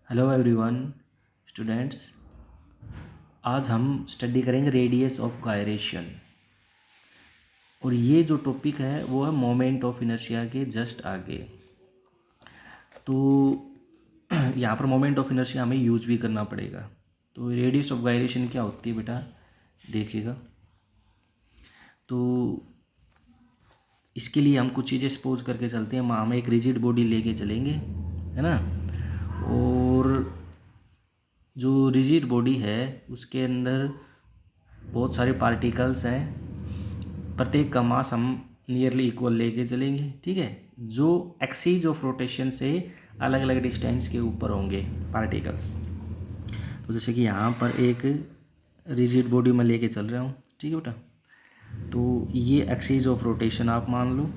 Hello everyone students. आज हम study करेंगे रेडियस ऑफ गायरेशन। और ये जो टॉपिक है वो है मोमेंट ऑफ इनर्शिया के जस्ट आगे। तो यहाँ पर मोमेंट ऑफ इनर्शिया हमें यूज भी करना पड़ेगा। तो रेडियस ऑफ गायरेशन क्या होती है बेटा, देखिएगा। तो इसके लिए हम कुछ चीज़ें सपोज करके चलते हैं। हम एक रिजिड बॉडी लेके चलेंगे, है ना। और जो रिजिड बॉडी है उसके अंदर बहुत सारे पार्टिकल्स हैं। प्रत्येक का मास हम नियरली इक्वल लेके चलेंगे, ठीक है। जो एक्सीज ऑफ रोटेशन से अलग अलग डिस्टेंस के ऊपर होंगे पार्टिकल्स। तो जैसे कि यहाँ पर एक रिजिड बॉडी में लेके चल रहा हूँ, ठीक है बेटा। तो ये एक्सीज ऑफ रोटेशन आप मान लो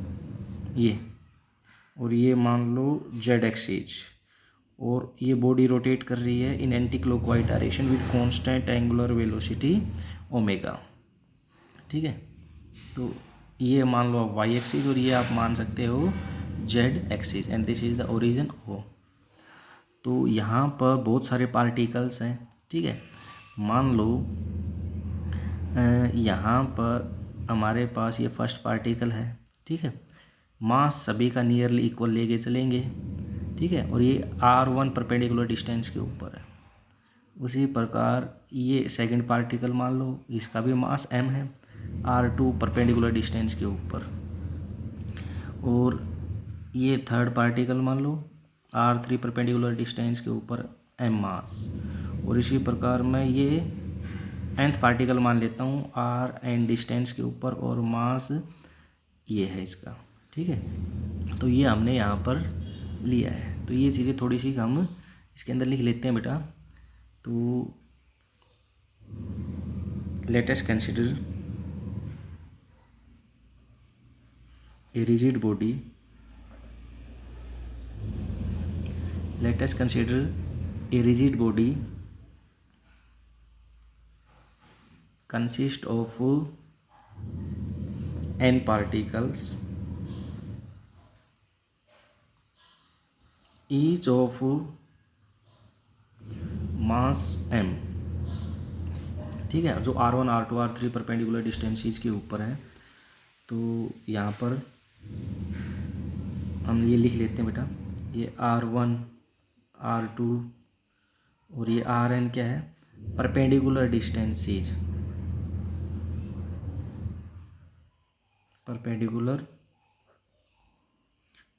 ये, और ये मान लो जेड एक्सीज। और ये बॉडी रोटेट कर रही है in anticlockwise direction with constant angular velocity omega, ठीक है। तो ये मान लो आप वाई एक्सिस और ये आप मान सकते हो Z axis, and this is the origin O. तो यहाँ पर बहुत सारे पार्टिकल्स हैं, ठीक है। मान लो यहाँ पर हमारे पास ये फर्स्ट पार्टिकल है, ठीक है। मास सभी का नियरली इक्वल लेके चलेंगे, ठीक है। और ये R1 परपेंडिकुलर डिस्टेंस के ऊपर है। उसी प्रकार ये सेकंड पार्टिकल मान लो, इसका भी मास m है, R2 परपेंडिकुलर डिस्टेंस के ऊपर। और ये थर्ड पार्टिकल मान लो, R3 परपेंडिकुलर डिस्टेंस के ऊपर m मास। और इसी प्रकार मैं ये nth पार्टिकल मान लेता हूँ Rn डिस्टेंस के ऊपर, और मास ये है इसका, ठीक है। तो ये हमने यहाँ पर लिया है। तो ये चीज़ें थोड़ी सी हम इसके अंदर लिख लेते हैं बेटा। तो let us consider a rigid body. Let us consider a rigid body consists of n particles, each of mass m, ठीक है। जो R1 R2 R3 perpendicular distances के ऊपर है। तो यहाँ पर हम ये लिख लेते हैं बेटा, ये R1 R2 और ये Rn क्या है, perpendicular distances, perpendicular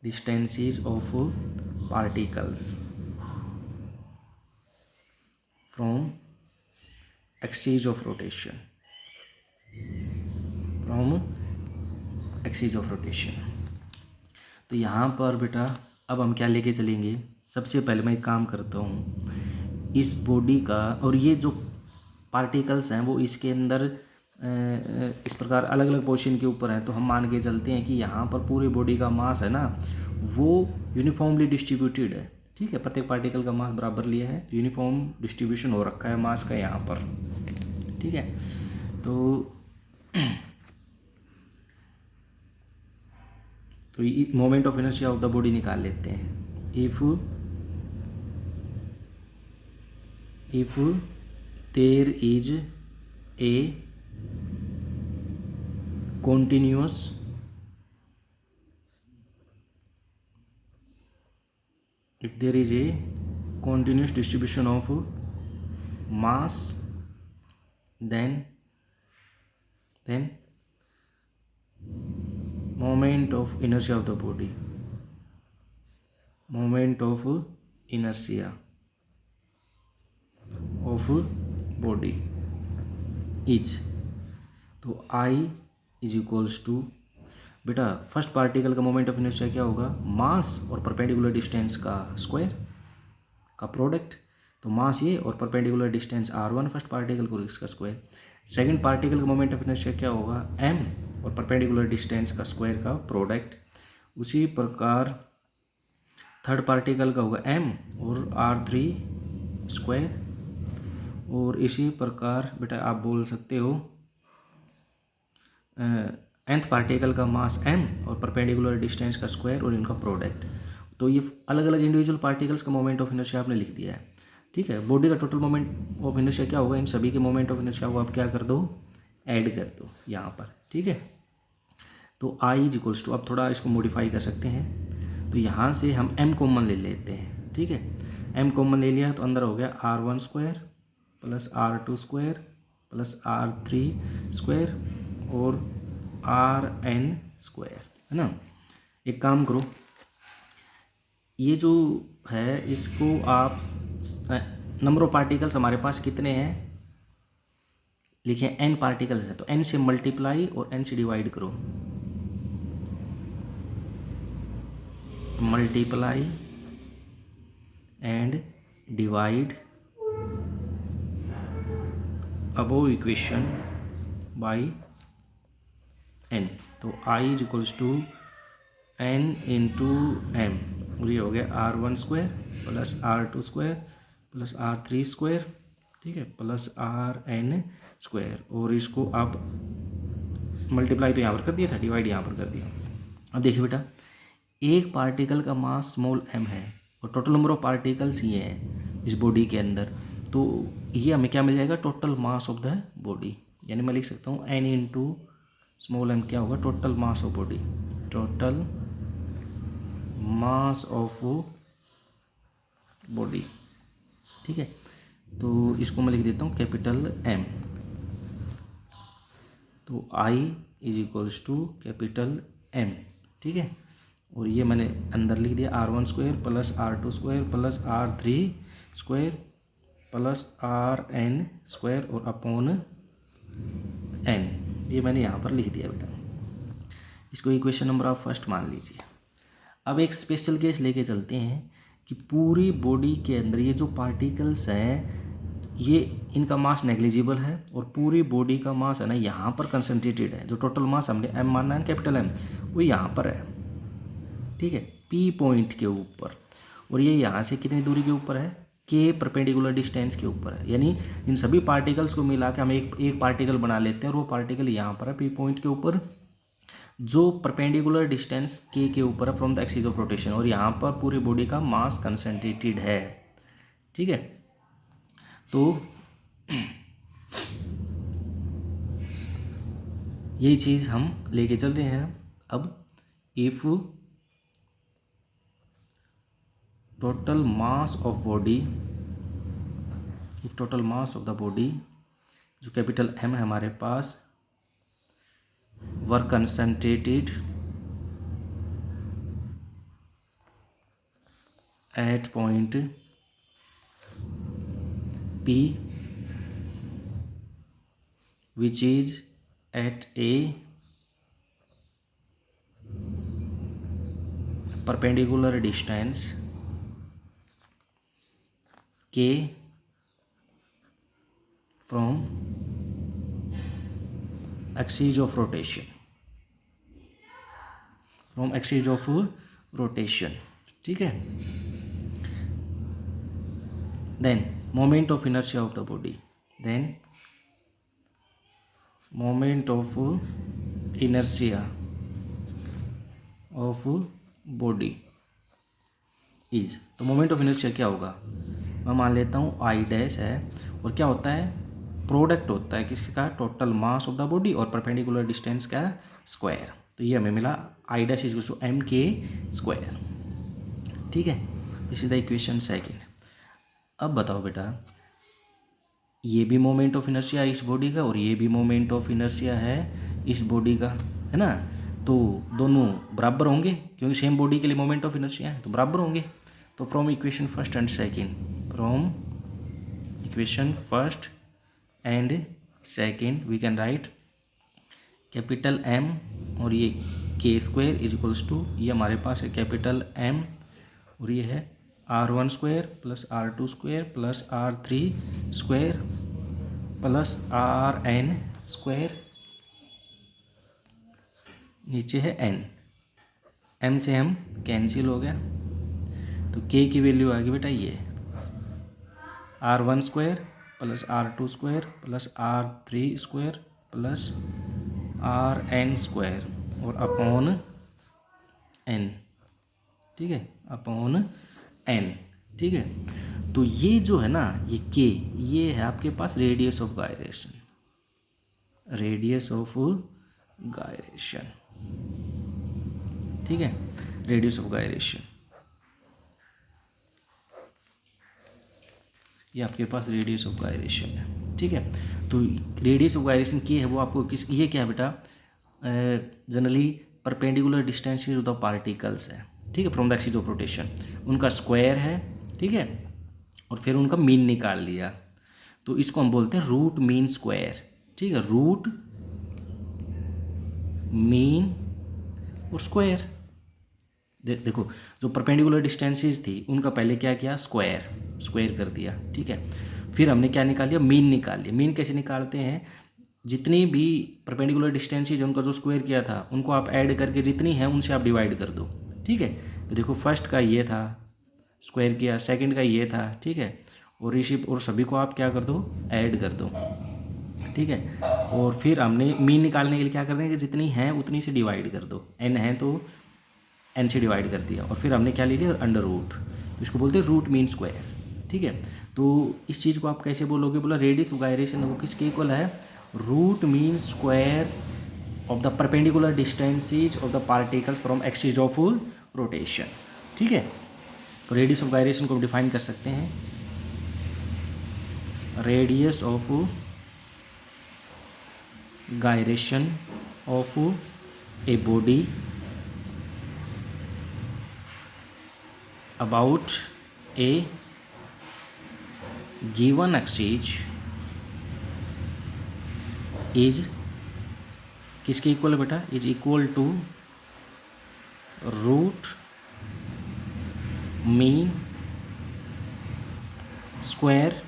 distances of particles from axis of rotation, from axis of rotation। तो यहाँ पर बेटा अब हम क्या लेके चलेंगे। सबसे पहले मैं एक काम करता हूँ, इस बॉडी का, और ये जो पार्टिकल्स हैं वो इसके अंदर इस प्रकार अलग अलग पोजीशन के ऊपर हैं। तो हम मान के चलते हैं कि यहाँ पर पूरे बॉडी का मास है ना, वो यूनिफॉर्मली डिस्ट्रीब्यूटेड है, ठीक है। प्रत्येक पार्टिकल का मास बराबर लिया है, यूनिफॉर्म डिस्ट्रीब्यूशन हो रखा है मास का यहाँ पर, ठीक है। तो moment of inertia of the body निकाल लेते हैं। If there is a continuous if there is a continuous distribution of mass, then moment of inertia of the body, moment of inertia of body is, तो I is equals to, बेटा first particle का moment of inertia क्या होगा, मास और perpendicular distance का square का product. तो मास ये और perpendicular distance R1 first particle को, इसका स्क्वायर। सेकंड पार्टिकल का मोमेंट ऑफ इनर्शिया क्या होगा, m और परपेंडिकुलर डिस्टेंस का स्क्वायर का प्रोडक्ट। उसी प्रकार थर्ड पार्टिकल का होगा m और R3 स्क्वायर। और इसी प्रकार बेटा आप बोल सकते हो nth पार्टिकल का मास m और परपेंडिकुलर डिस्टेंस का स्क्वायर और इनका प्रोडक्ट। तो ये अलग अलग इंडिविजुअल पार्टिकल्स का मोमेंट ऑफ इनर्शिया आपने लिख दिया है, ठीक है। बॉडी का टोटल मोमेंट ऑफ इनर्शिया क्या होगा, इन सभी के मोमेंट ऑफ इनर्शिया को आप क्या कर दो, ऐड कर दो यहाँ पर, ठीक है। तो आई इज इक्वल्स टू, अब थोड़ा इसको मॉडिफाई कर सकते हैं, तो यहाँ से हम m कॉमन ले लेते हैं, ठीक है। m कॉमन ले लिया तो अंदर हो गया r1² plus r2² plus r3² और rn², है ना। एक काम करो, ये जो है इसको आप नंबर ऑफ पार्टिकल्स हमारे पास कितने हैं लिखे, n पार्टिकल्स है, तो n से मल्टीप्लाई और n से डिवाइड करो, multiply and divide above equation by n। तो i is equals to n into m, और ये हो गया r1² plus r2² plus r3², ठीक है, प्लस rn², और इसको आप मल्टीप्लाई तो यहाँ पर कर दिया था, डिवाइड यहाँ पर कर दिया। अब देखिए बेटा, एक पार्टिकल का मास स्मॉल m है और टोटल नंबर ऑफ पार्टिकल्स ये हैं इस बॉडी के अंदर, तो ये हमें क्या मिल जाएगा, total mass of the body. यानी मैं लिख सकता हूँ n इंटू स्मॉल m क्या होगा, total mass of body, total mass of body, ठीक है। तो इसको मैं लिख देता हूँ कैपिटल M, तो I is equals to capital M, ठीक है। और ये मैंने अंदर लिख दिया r1² plus r2² plus r3² plus rn² और अपॉन n, ये मैंने यहाँ पर लिख दिया बेटा। इसको इक्वेशन नंबर आप फर्स्ट मान लीजिए। अब एक स्पेशल केस लेके चलते हैं कि पूरी बॉडी के अंदर ये जो पार्टिकल्स हैं ये इनका मास नेग्लिजिबल है और पूरी बॉडी का मास है ना यहाँ पर कंसंट्रेटेड है, जो टोटल मास हमने m मानना है कैपिटल M, वो यहाँ पर है, ठीक है, P पॉइंट के ऊपर, और ये यहाँ से कितनी दूरी के ऊपर है, K परपेंडिकुलर डिस्टेंस के ऊपर है। यानी इन सभी पार्टिकल्स को मिला के हम एक पार्टिकल बना लेते हैं और वो पार्टिकल यहाँ पर है P पॉइंट के ऊपर, जो परपेंडिकुलर डिस्टेंस K के ऊपर है from the axis of rotation, और यहाँ पर पूरी बॉडी का मास कंसंट्रेटेड है, ठीक है। तो यही चीज़ हम लेके चल रहे हैं। अब if total mass of body, if total mass of the body जो कैपिटल M है हमारे पास, were concentrated at point P which is at a perpendicular distance K from axis of rotation, from axis of rotation, ठीक है। then moment of inertia of the body, then moment of inertia of body is, तो moment of inertia क्या होगा, मैं मान लेता हूँ I dash है, और क्या होता है, प्रोडक्ट होता है किसका, total mass of the body और परपेंडिकुलर डिस्टेंस का स्क्वायर। तो ये हमें मिला I dash is to m², ठीक है। This is the equation second. अब बताओ बेटा, ये भी मोमेंट ऑफ इनर्शिया है इस बॉडी का और ये भी मोमेंट ऑफ इनर्शिया है इस बॉडी का, है ना। तो दोनों बराबर होंगे क्योंकि सेम बॉडी के लिए मोमेंट ऑफ इनर्शिया है, तो बराबर होंगे। तो from equation first and second, from equation first and second we can write capital M और ये K² इज इक्वल्स टू, ये हमारे पास है कैपिटल M और ये है r1² plus r2² plus r3² plus rn², नीचे है n, m से m कैंसिल हो गया, तो k की वैल्यू आ गई बेटा ये r1² plus r2² plus r3² plus rn² और अपॉन n, ठीक है, अपॉन एन, ठीक है। तो ये जो है ना, ये के, ये है आपके पास radius of gyration, radius of gyration, ठीक है, रेडियस ऑफ गायरेशन, ये आपके पास रेडियस ऑफ गायरेशन है, ठीक है। तो रेडियस ऑफ गायरेशन के है वो आपको किस, ये क्या है बेटा, generally perpendicular distances of the particles है, ठीक है, from the axis of rotation, उनका स्क्वायर है, ठीक है, और फिर उनका मीन निकाल लिया, तो इसको हम बोलते हैं रूट मीन स्क्वायर, ठीक है, रूट मीन और स्क्वायर। देखो जो परपेंडिकुलर डिस्टेंसेस थी उनका पहले क्या किया, स्क्वायर कर दिया, ठीक है, फिर हमने क्या निकाल लिया, मीन निकाल लिया। मीन कैसे निकालते हैं, जितनी भी परपेंडिकुलर डिस्टेंसेज उनका जो स्क्वायर किया था उनको आप ऐड करके जितनी है उनसे आप डिवाइड कर दो, ठीक है। तो देखो फर्स्ट का ये था, स्क्वायर किया, सेकंड का ये था, ठीक है, और इसी और सभी को आप क्या कर दो, ऐड कर दो, ठीक है। और फिर हमने मीन निकालने के लिए क्या कर देंगे, जितनी हैं उतनी से डिवाइड कर दो, एन है तो एन से डिवाइड कर दिया, और फिर हमने क्या ले लिया, अंडर रूट, तो इसको बोलते हैं रूट मीन स्क्वायर, ठीक है। तो इस चीज़ को आप कैसे बोलोगे, बोला रेडियस ऑफ गायरेशन वो किसके इक्वल है, root mean square of the perpendicular distances of the particles from axis of rotation, ठीक है। तो रेडियस ऑफ गायरेशन को डिफाइन कर सकते हैं, radius of gyration of a body about a given axis is किसके इक्वल है बेटा, is equal to root mean square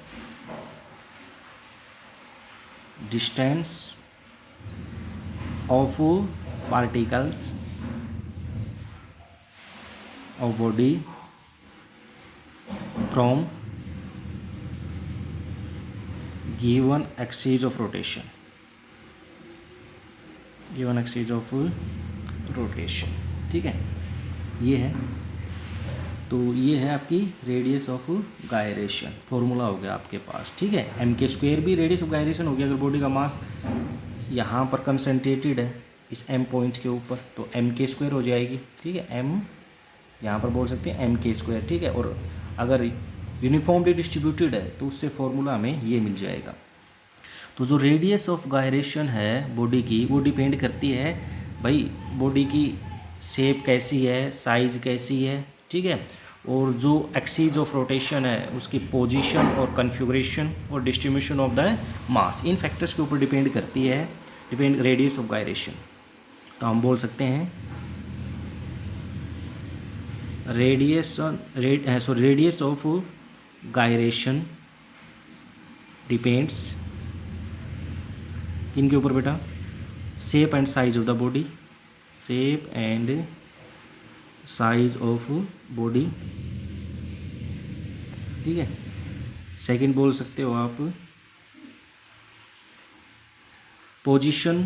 distance of particles of body from given axis of rotation, given axis of rotation, ठीक है, ये है। तो ये है आपकी रेडियस ऑफ गायरेशन, फॉर्मूला हो गया आपके पास, ठीक है। एम के स्क्वायर भी रेडियस ऑफ गायरेशन हो गया अगर बॉडी का मास यहाँ पर कंसनट्रेटेड है इस एम पॉइंट के ऊपर, तो एम के स्क्वायर हो जाएगी, ठीक है, एम यहाँ पर बोल सकते हैं एम के स्क्वायर, ठीक है। और अगर यूनिफॉर्मली डिस्ट्रीब्यूटेड है तो उससे फॉर्मूला हमें ये मिल जाएगा। तो जो रेडियस ऑफ गायरेशन है बॉडी की, वो डिपेंड करती है भाई बॉडी की शेप कैसी है, साइज कैसी है, ठीक है, और जो एक्सिस ऑफ रोटेशन है उसकी पोजीशन और कन्फिगरेशन और distribution of the mass, in factors के ऊपर डिपेंड करती है, डिपेंड रेडियस ऑफ गायरेशन। तो हम बोल सकते हैं रेडियस ऑफ गायरेशन डिपेंड्स इनके ऊपर बेटा, shape and size of the body, shape and size of body, ठीक है। सेकंड बोल सकते हो आप position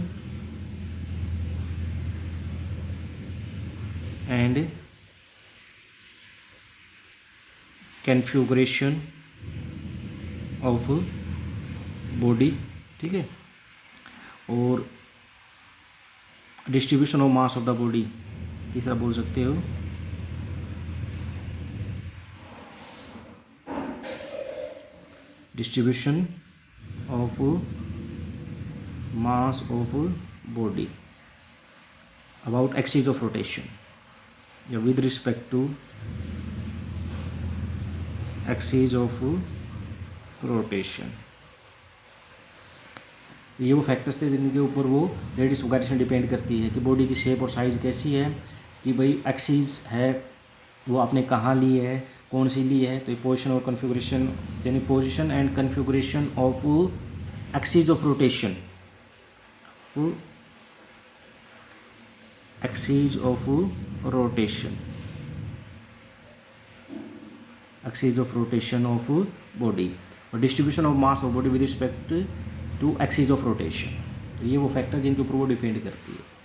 and configuration of body, ठीक है, और distribution of mass of the body, तीसरा बोल सकते हो distribution of mass of body about axis of rotation या with respect to axis of rotation. ये वो फैक्टर्स थे जिनके ऊपर वो रेडियस ऑफ गायरेशन डिपेंड करती है कि बॉडी की शेप और साइज़ कैसी है, कि भाई एक्सिस है वो आपने कहाँ ली है, कौन सी ली है। तो ये पोजीशन और कन्फिगरेशन यानी position and configuration of axis of rotation, axis of rotation, axis of rotation of body और distribution of mass of body with respect to axis of rotation. तो ये वो फैक्टर जिनके ऊपर वो डिपेंड करती है।